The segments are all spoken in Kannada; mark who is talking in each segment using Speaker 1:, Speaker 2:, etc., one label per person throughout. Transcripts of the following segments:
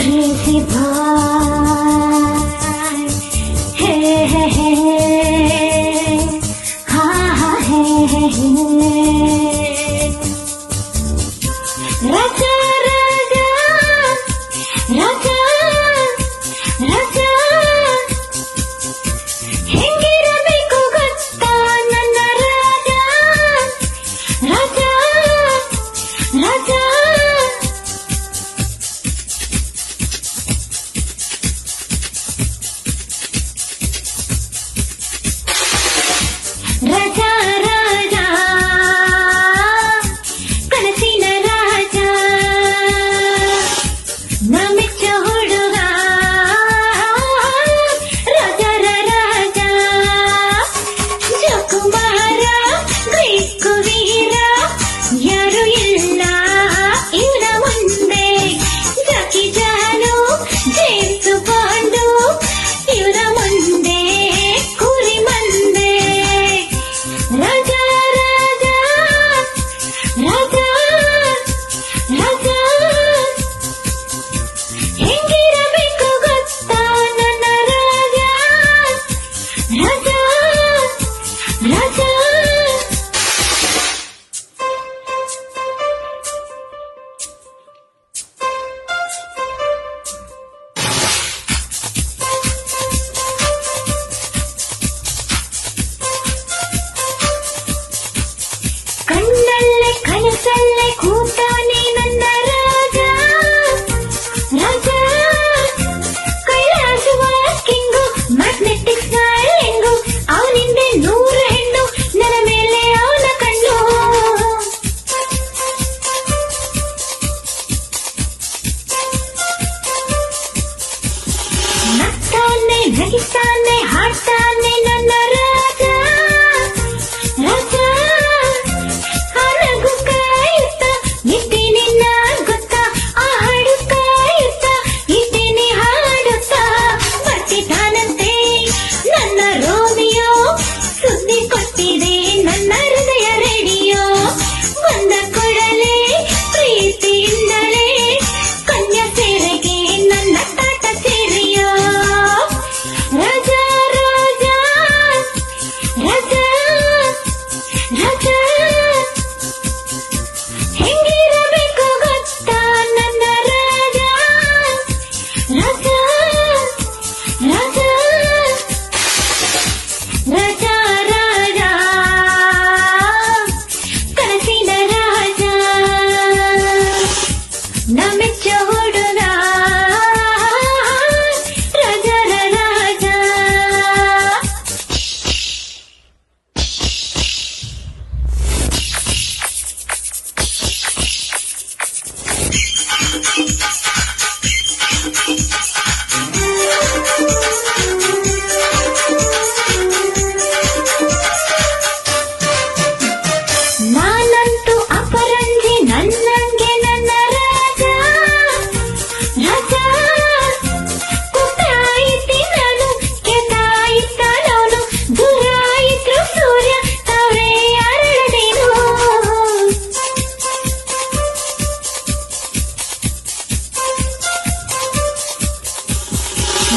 Speaker 1: crazy boy. Hey, hey, hey. Ha, ha, hey, hey, hey. Raja, Raja, Raja, Raja. ಹೆಂಗಿರಬೇಕು ಗೊತ್ತಾ ನನ್ನ ರಾಜ, ರಾಜ, ರಾಜ. ರಾಜ ರಾಜ ಕನಸಿನ ರಾಜ, ನಮಿಚ್ಚ ಹುಡುಗ ರಾಜರ ರಾಜ, ಜಕುಮಾರ ಗ್ರೀಕು ವೀರ, ಯಾರು ಇಲ್ಲ ಇವನ ಮುಂದೆ, ಜಾಕಿ ಜಾನು ಜೇಮ್ಸ್ ಬಾಂಡು, ಇವರ ಮುಂದೆ ಕುರಿ ಮಂದೆ. ರಾಜ ರಾಜ ರಾಜ ರಾಜ, ಹೆಂಗಿರಬೇಕು ಗೊತ್ತಾ ನನ್ನ ರಾಜ, ರಾಜ ರಾಜ. ಕಣ್ಣಲ್ಲೇ ಕನಸಲ್ಲೇ ಕೂತಾನೆ ನನ್ನ ರಾಜ, ರಾಜ. ಕೈಲಾಸ ವಾಕಿಂಗು ಮ್ಯಾಗ್ನೆಟಿಕ್ ಸ್ಟೈಲಿಂಗು, ಅವನಿಂದೆ 100 ಹೆಣ್ಣು, ನನ್ನ ಮೇಲೆ ಅವನ ಕಣ್ಣು. ನಗ್ತಾನೆ ನಗಿಸ್ತಾನೆ ಹಾಡ್ತಾನೆ ನನ್ನ ರಾಜ, ರಾಜ. ಹಾಡಗು ಕಾಯುತ್ತ ಇದ್ದೀನಿ ನಾನ್ ಗೊತ್ತಾ, ಆ ಹಾಡು ಕಾಯುತ್ತ ಇದ್ದೀನಿ ಹಾಡುತ್ತಾ. ಬರ್ತಿದ್ದಾನಂತೆ ನನ್ನ ರೋಮಿಯೋ, ಸುದ್ದಿ ಕೊಟ್ಟಿದೆ ನನ್ನ ಹೃದಯ ರೇಡಿಯೋ. ಬಂದ ಕೊಡಲೇ ಪ್ರೀತಿಯಿಂದಲೇ ಕನ್ಯಾ ಸೇರೆಗೆ ನನ್ನ ತಾಟ ಸೇರಿಯೋ. ರಾಜ ರಾಜ ರಾಜ ರಾಜ, ಹೆಂಗಿರಬೇಕು ಗೊತ್ತಾ ನನ್ನ ರಾಜ, ರಾಜ ರಾಜ ರಾಜ ರಾಜ ಕನಸಿನ ರಾಜ, ನಮಿಚ್ಚ ಹುಡುಗ ರಾಜರ ರಾಜ. ನಾನಂತೂ ಅಪರಂಜಿ ನನ್ನಂಗೆ ನನ್ನ ರಾಜ, ರಾಜ. ಕೂತಾಯಿತಿ ನಾನು ಕೆತಾಯಿತ ನಾನು, ದೂರ ಇದ್ರು ಸೂರ್ಯ ತಾವೇ ಅರಳದೇನು.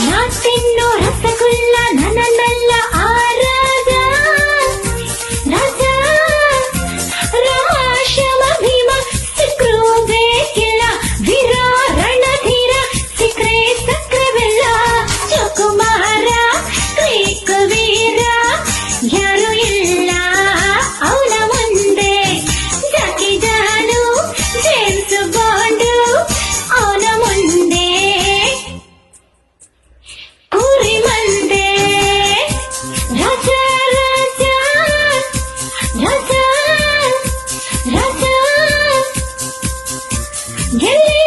Speaker 1: ನಾ ತಿನ್ನೋ ರಸಗುಲ್ಲ ನನ್ನಲ್ಲ ಆ ರಾಜ, ರಾಜ. ರಾಮ ಭೀಮ ಸಿಕ್ರು ಬೇಕಿಲ್ಲ, ವೀರ ರಣಧೀರ ಸಿಕ್ರೆ ಸಕ್ರೆ ಬೆಲ್ಲ. ಜಕುಮಾರ ಗ್ರೀಕು ವೀರ, ಯಾರು ಇಲ್ಲ ಅವನ ಮುಂದೆ, ಜಾಕಿ ಜಾನು ಜೇಮ್ಸ್ ಬಾಂಡು, ಅವನ ಮುಂದೆ ಕುರಿ ಮಂದೆ. ರಾಜ ರಾಜ ರಾಜ ರಾಜ, ಗೆಲ್ಲಿ